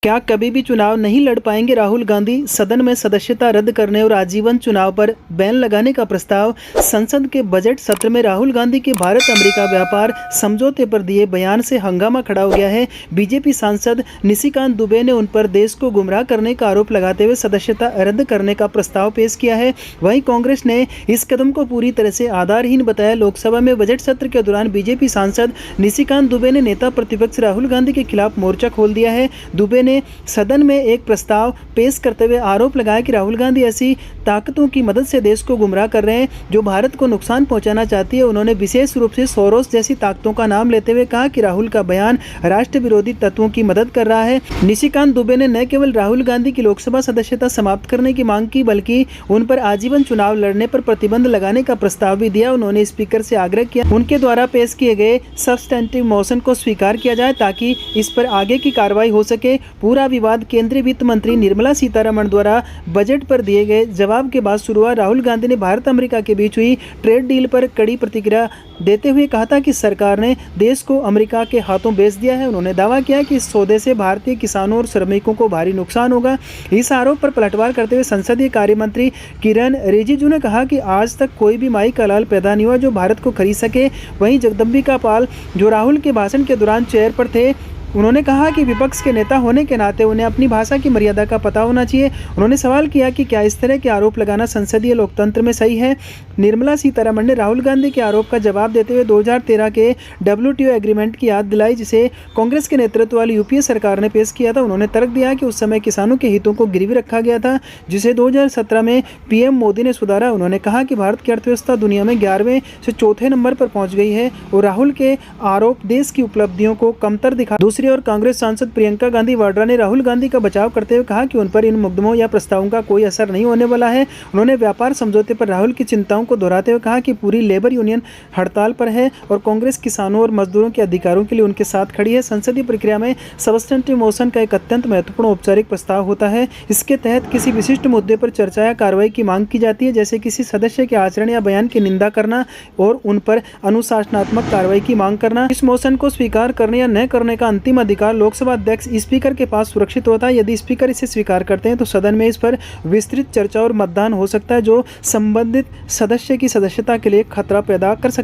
क्या कभी भी चुनाव नहीं लड़ पाएंगे राहुल गांधी? सदन में सदस्यता रद्द करने और आजीवन चुनाव पर बैन लगाने का प्रस्ताव। संसद के बजट सत्र में राहुल गांधी के भारत अमेरिका व्यापार समझौते पर दिए बयान से हंगामा खड़ा हो गया है। बीजेपी सांसद निशिकांत दुबे ने उन पर देश को गुमराह करने का आरोप लगाते हुए सदस्यता रद्द करने का प्रस्ताव पेश किया है। वहीं कांग्रेस ने इस कदम को पूरी तरह से आधारहीन बताया। लोकसभा में बजट सत्र के दौरान बीजेपी सांसद निशिकांत दुबे ने नेता प्रतिपक्ष राहुल गांधी के खिलाफ मोर्चा खोल दिया है। दुबे ने सदन में एक प्रस्ताव पेश करते हुए आरोप लगाया कि राहुल गांधी ऐसी ताकतों की मदद से देश को गुमराह कर रहे हैं जो भारत को नुकसान पहुंचाना चाहती है। उन्होंने विशेष रूप से सोरोस जैसी ताकतों का नाम लेते हुए कहा कि राहुल का बयान राष्ट्र विरोधी तत्वों की मदद कर रहा है। निशिकांत दुबे ने न केवल राहुल गांधी की लोकसभा सदस्यता समाप्त करने की मांग की, बल्कि उन पर आजीवन चुनाव लड़ने पर प्रतिबंध लगाने का प्रस्ताव भी दिया। उन्होंने स्पीकर से आग्रह किया उनके द्वारा पेश किए गए सब्सटेंटिव मोशन को स्वीकार किया जाए ताकि इस पर आगे की कार्रवाई हो सके। पूरा विवाद केंद्रीय वित्त मंत्री निर्मला सीतारमण द्वारा बजट पर दिए गए जवाब के बाद शुरू हुआ। राहुल गांधी ने भारत अमेरिका के बीच हुई ट्रेड डील पर कड़ी प्रतिक्रिया देते हुए कहा था कि सरकार ने देश को अमेरिका के हाथों बेच दिया है। उन्होंने दावा किया कि इस सौदे से भारतीय किसानों और श्रमिकों को भारी नुकसान होगा। इस आरोप पर पलटवार करते हुए संसदीय कार्य मंत्री किरण रिजिजू ने कहा कि आज तक कोई भी माई का लाल पैदा नहीं हुआ जो भारत को खरीद सके। वहीं जगदम्बिका पाल, जो राहुल के भाषण के दौरान चेयर पर थे, उन्होंने कहा कि विपक्ष के नेता होने के नाते उन्हें अपनी भाषा की मर्यादा का पता होना चाहिए। उन्होंने सवाल किया कि क्या इस तरह के आरोप लगाना संसदीय लोकतंत्र में सही है। निर्मला सीतारमण ने राहुल गांधी के आरोप का जवाब देते हुए 2013 के WTO एग्रीमेंट की याद दिलाई जिसे कांग्रेस के नेतृत्व वाली यूपीए सरकार ने पेश किया था। उन्होंने तर्क दिया कि उस समय किसानों के हितों को गिरवी रखा गया था जिसे 2017 में पीएम मोदी ने सुधारा। उन्होंने कहा कि भारत की अर्थव्यवस्था दुनिया में 11वें से 4थे नंबर पर पहुंच गई है और राहुल के आरोप देश की उपलब्धियों को कमतर दिखा। दूसरी ओर कांग्रेस सांसद प्रियंका गांधी वाड्रा ने राहुल गांधी का बचाव करते हुए कहा कि उन पर इन मुकदमों या प्रस्तावों का कोई असर नहीं होने वाला है। उन्होंने व्यापार समझौते पर राहुल की चिंताओं को दोहराते हुए कहा कि पूरी लेबर यूनियन हड़ताल पर है और कांग्रेस किसानों और मजदूरों के अधिकारों के लिए उनके साथ खड़ी है। संसदीय प्रक्रिया में सब्सटेंटिव मोशन का एक अत्यंत महत्वपूर्ण औपचारिक प्रस्ताव होता है। इसके तहत किसी विशिष्ट मुद्दे पर चर्चा या कार्रवाई की मांग की जाती है, जैसे किसी सदस्य के आचरण या बयान की निंदा करना और उन पर अनुशासनात्मक कार्रवाई की मांग करना। इस मोशन को स्वीकार करने या न करने का अंतिम अधिकार लोकसभा अध्यक्ष स्पीकर के पास सुरक्षित होता है। यदि स्पीकर इसे स्वीकार करते हैं तो सदन में इस पर विस्तृत चर्चा और मतदान हो सकता है जो संबंधित सदस्य की सदस्यता के लिए खतरा पैदा कर सकता है।